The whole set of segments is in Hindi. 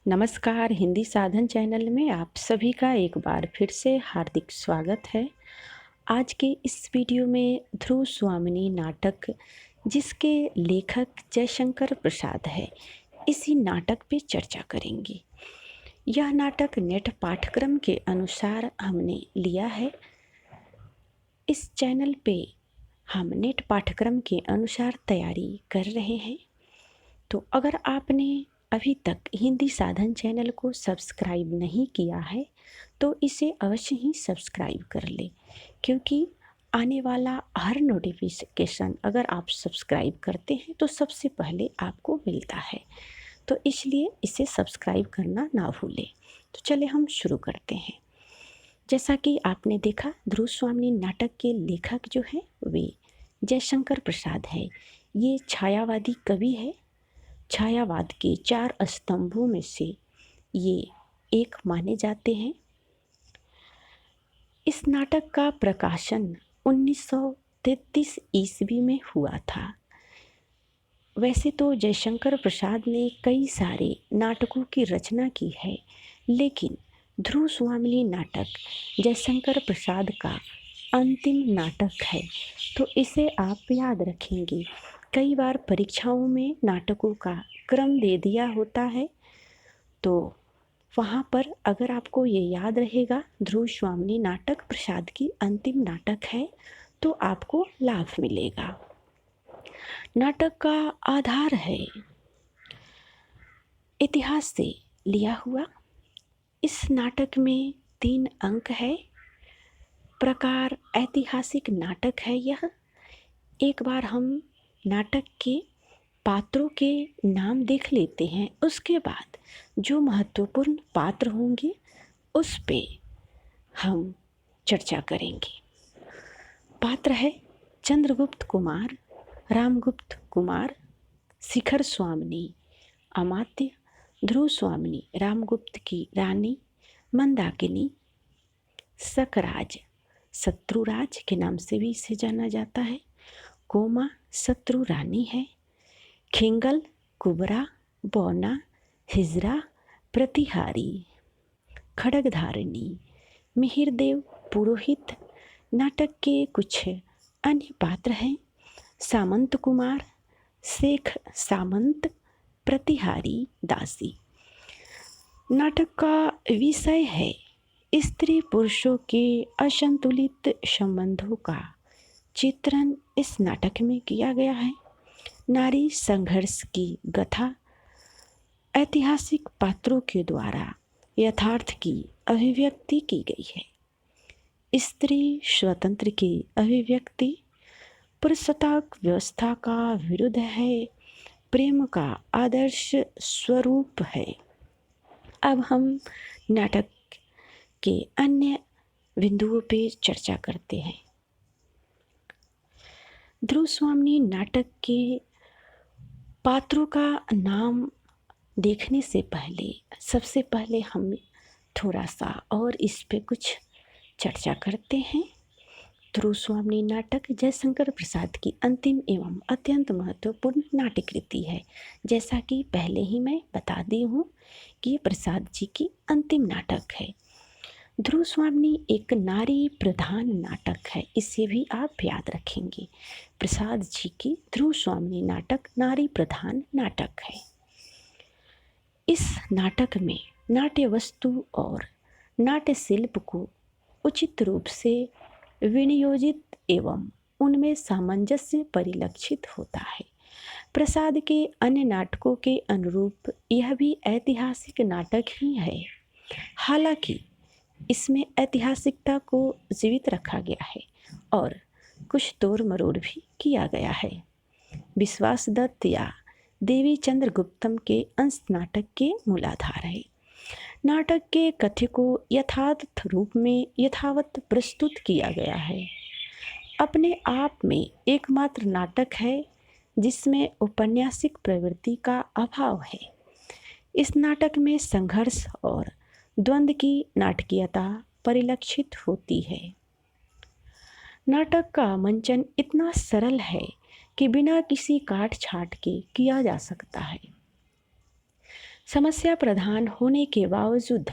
नमस्कार। हिंदी साधन चैनल में आप सभी का एक बार फिर से हार्दिक स्वागत है। आज के इस वीडियो में ध्रुव स्वामिनी नाटक, जिसके लेखक जयशंकर प्रसाद है, इसी नाटक पे चर्चा करेंगे। यह नाटक नेट पाठ्यक्रम के अनुसार हमने लिया है। इस चैनल पे हम नेट पाठ्यक्रम के अनुसार तैयारी कर रहे हैं। तो अगर आपने अभी तक हिंदी साधन चैनल को सब्सक्राइब नहीं किया है तो इसे अवश्य ही सब्सक्राइब कर ले, क्योंकि आने वाला हर नोटिफिकेशन अगर आप सब्सक्राइब करते हैं तो सबसे पहले आपको मिलता है। तो इसलिए इसे सब्सक्राइब करना ना भूलें। तो चले हम शुरू करते हैं। जैसा कि आपने देखा, ध्रुव स्वामिनी नाटक के लेखक जो हैं वे जयशंकर प्रसाद है। ये छायावादी कवि है। छायावाद के 4 स्तंभों में से ये एक माने जाते हैं। इस नाटक का प्रकाशन 1933 ईस्वी में हुआ था। वैसे तो जयशंकर प्रसाद ने कई सारे नाटकों की रचना की है, लेकिन ध्रुव स्वामिनी नाटक जयशंकर प्रसाद का अंतिम नाटक है। तो इसे आप याद रखेंगे। कई बार परीक्षाओं में नाटकों का क्रम दे दिया होता है, तो वहाँ पर अगर आपको ये याद रहेगा ध्रुव स्वामिनी नाटक प्रसाद की अंतिम नाटक है तो आपको लाभ मिलेगा। नाटक का आधार है इतिहास से लिया हुआ। इस नाटक में 3 अंक है। प्रकार ऐतिहासिक नाटक है यह। एक बार हम नाटक के पात्रों के नाम देख लेते हैं, उसके बाद जो महत्वपूर्ण पात्र होंगे उस पे हम चर्चा करेंगे। पात्र है चंद्रगुप्त कुमार, रामगुप्त कुमार, शिखर स्वामिनी अमात्य, ध्रुव स्वामिनी रामगुप्त की रानी मंदाकिनी, सकराज शत्रुराज के नाम से भी इसे जाना जाता है, कोमा शत्रु रानी है, खिंगल कुबरा, बौना, हिजरा प्रतिहारी, खड्गधारिणी, मिहिरदेव पुरोहित। नाटक के कुछ अन्य पात्र हैं सामंत कुमार, शेख सामंत, प्रतिहारी दासी। नाटक का विषय है स्त्री पुरुषों के असंतुलित संबंधों का चित्रण इस नाटक में किया गया है। नारी संघर्ष की गाथा ऐतिहासिक पात्रों के द्वारा यथार्थ की अभिव्यक्ति की गई है। स्त्री स्वतंत्र की अभिव्यक्ति पुरुषताक व्यवस्था का विरुद्ध है, प्रेम का आदर्श स्वरूप है। अब हम नाटक के अन्य बिंदुओं पे चर्चा करते हैं। ध्रुव स्वामिनी नाटक के पात्रों का नाम देखने से पहले सबसे पहले हम थोड़ा सा और इस पे कुछ चर्चा करते हैं। ध्रुव स्वामिनी नाटक जयशंकर प्रसाद की अंतिम एवं अत्यंत महत्वपूर्ण नाट्यकृति है। जैसा कि पहले ही मैं बता दी हूँ कि प्रसाद जी की अंतिम नाटक है। ध्रुव स्वामिनी एक नारी प्रधान नाटक है, इसे भी आप याद रखेंगे। प्रसाद जी की ध्रुव स्वामिनी नाटक नारी प्रधान नाटक है। इस नाटक में नाट्य वस्तु और नाट्य शिल्प को उचित रूप से विनियोजित एवं उनमें सामंजस्य परिलक्षित होता है। प्रसाद के अन्य नाटकों के अनुरूप यह भी ऐतिहासिक नाटक ही है। हालांकि इसमें ऐतिहासिकता को जीवित रखा गया है और कुछ तोड़ मरोड़ भी किया गया है। विश्वास दत्त या देवी चंद्रगुप्तम के अंश नाटक के मूलाधार है। नाटक के कथ्य को यथार्थ रूप में यथावत प्रस्तुत किया गया है। अपने आप में एकमात्र नाटक है जिसमें औपन्यासिक प्रवृत्ति का अभाव है। इस नाटक में संघर्ष और द्वंद्व की नाटकीयता परिलक्षित होती है। नाटक का मंचन इतना सरल है कि बिना किसी काट छाट के किया जा सकता है। समस्या प्रधान होने के बावजूद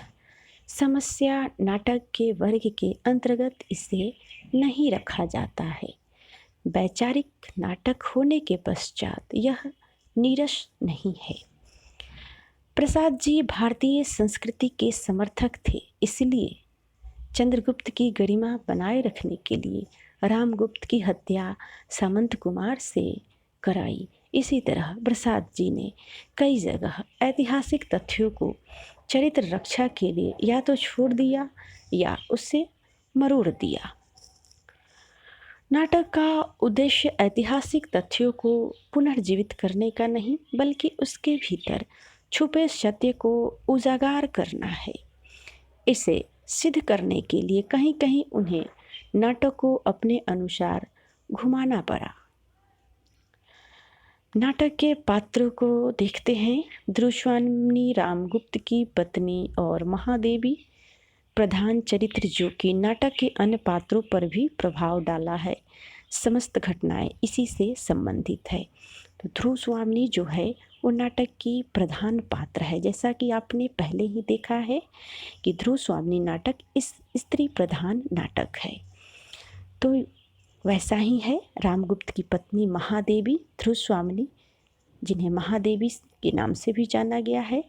समस्या नाटक के वर्ग के अंतर्गत इसे नहीं रखा जाता है। वैचारिक नाटक होने के पश्चात यह नीरस नहीं है। प्रसाद जी भारतीय संस्कृति के समर्थक थे, इसलिए चंद्रगुप्त की गरिमा बनाए रखने के लिए रामगुप्त की हत्या सामंत कुमार से कराई। इसी तरह प्रसाद जी ने कई जगह ऐतिहासिक तथ्यों को चरित्र रक्षा के लिए या तो छोड़ दिया या उससे मरोड़ दिया। नाटक का उद्देश्य ऐतिहासिक तथ्यों को पुनर्जीवित करने का नहीं, बल्कि उसके भीतर छुपे सत्य को उजागर करना है। इसे सिद्ध करने के लिए कहीं कहीं उन्हें नाटक को अपने अनुसार घुमाना पड़ा। नाटक के पात्रों को देखते हैं। ध्रुवस्वामिनी रामगुप्त की पत्नी और महादेवी प्रधान चरित्र, जो कि नाटक के अन्य पात्रों पर भी प्रभाव डाला है। समस्त घटनाएं इसी से संबंधित है। तो ध्रुवस्वामिनी जो है वो नाटक की प्रधान पात्र है। जैसा कि आपने पहले ही देखा है कि ध्रुवस्वामिनी नाटक इस स्त्री प्रधान नाटक है, तो वैसा ही है रामगुप्त की पत्नी महादेवी ध्रुवस्वामिनी, जिन्हें महादेवी के नाम से भी जाना गया है।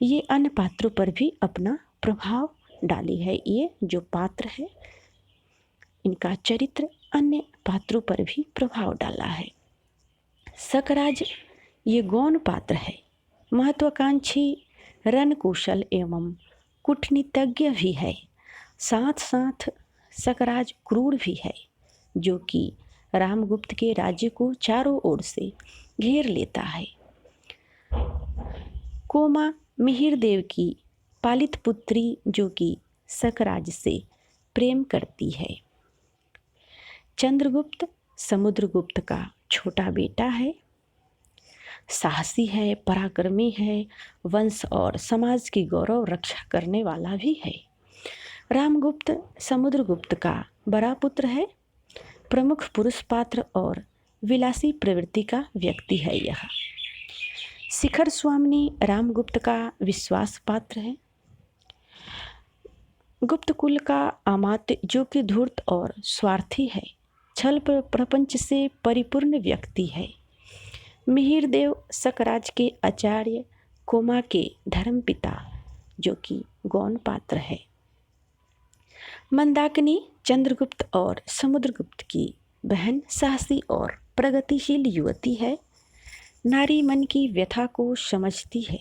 ये अन्य पात्रों पर भी अपना प्रभाव डाली है। ये जो पात्र है इनका चरित्र अन्य पात्रों पर भी प्रभाव डाला है। सकराज ये गौण पात्र है। महत्वाकांक्षी, रणकुशल एवं कूटनीतिज्ञ भी है। साथ साथ सकराज क्रूर भी है, जो कि रामगुप्त के राज्य को चारों ओर से घेर लेता है। कोमा मिहिरदेव की पालित पुत्री, जो कि सकराज से प्रेम करती है। चंद्रगुप्त समुद्रगुप्त का छोटा बेटा है। साहसी है, पराक्रमी है, वंश और समाज की गौरव रक्षा करने वाला भी है। रामगुप्त समुद्रगुप्त का बड़ा पुत्र है। प्रमुख पुरुष पात्र और विलासी प्रवृत्ति का व्यक्ति है यह। शिखर स्वामिनी रामगुप्त का विश्वास पात्र है। गुप्त कुल का अमात्य, जो कि धूर्त और स्वार्थी है, छल प्रपंच से परिपूर्ण व्यक्ति है। मिहिरदेव सकराज के आचार्य, कोमा के धर्मपिता, जो कि गौण पात्र है। मंदाकिनी चंद्रगुप्त और समुद्रगुप्त की बहन, साहसी और प्रगतिशील युवती है। नारी मन की व्यथा को समझती है।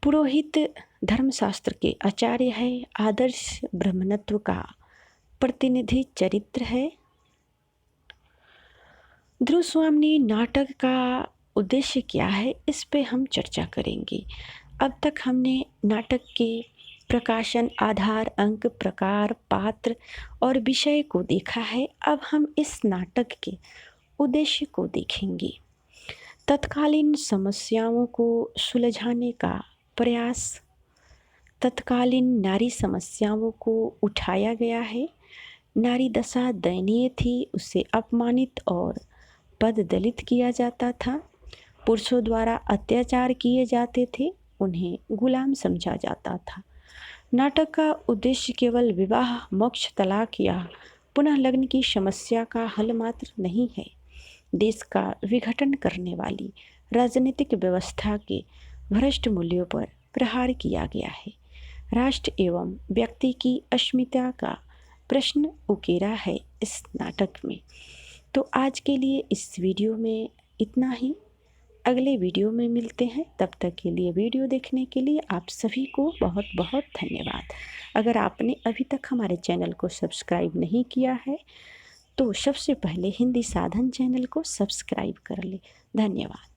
पुरोहित धर्मशास्त्र के आचार्य है। आदर्श ब्राह्मणत्व का प्रतिनिधि चरित्र है। ध्रुवस्वामिनी नाटक का उद्देश्य क्या है, इस पे हम चर्चा करेंगे। अब तक हमने नाटक के प्रकाशन, आधार, अंक, प्रकार, पात्र और विषय को देखा है। अब हम इस नाटक के उद्देश्य को देखेंगे। तत्कालीन समस्याओं को सुलझाने का प्रयास। तत्कालीन नारी समस्याओं को उठाया गया है। नारी दशा दयनीय थी, उसे अपमानित और पददलित किया जाता था। पुरुषों द्वारा अत्याचार किए जाते थे, उन्हें गुलाम समझा जाता था। नाटक का उद्देश्य केवल विवाह, मोक्ष, तलाक या पुनः लग्न की समस्या का हल मात्र नहीं है। देश का विघटन करने वाली राजनीतिक व्यवस्था के भ्रष्ट मूल्यों पर प्रहार किया गया है। राष्ट्र एवं व्यक्ति की अस्मिता का प्रश्न उकेरा है इस नाटक में। तो आज के लिए इस वीडियो में इतना ही। अगले वीडियो में मिलते हैं। तब तक के लिए वीडियो देखने के लिए आप सभी को बहुत बहुत धन्यवाद। अगर आपने अभी तक हमारे चैनल को सब्सक्राइब नहीं किया है तो सबसे पहले हिंदी साधन चैनल को सब्सक्राइब कर ले। धन्यवाद।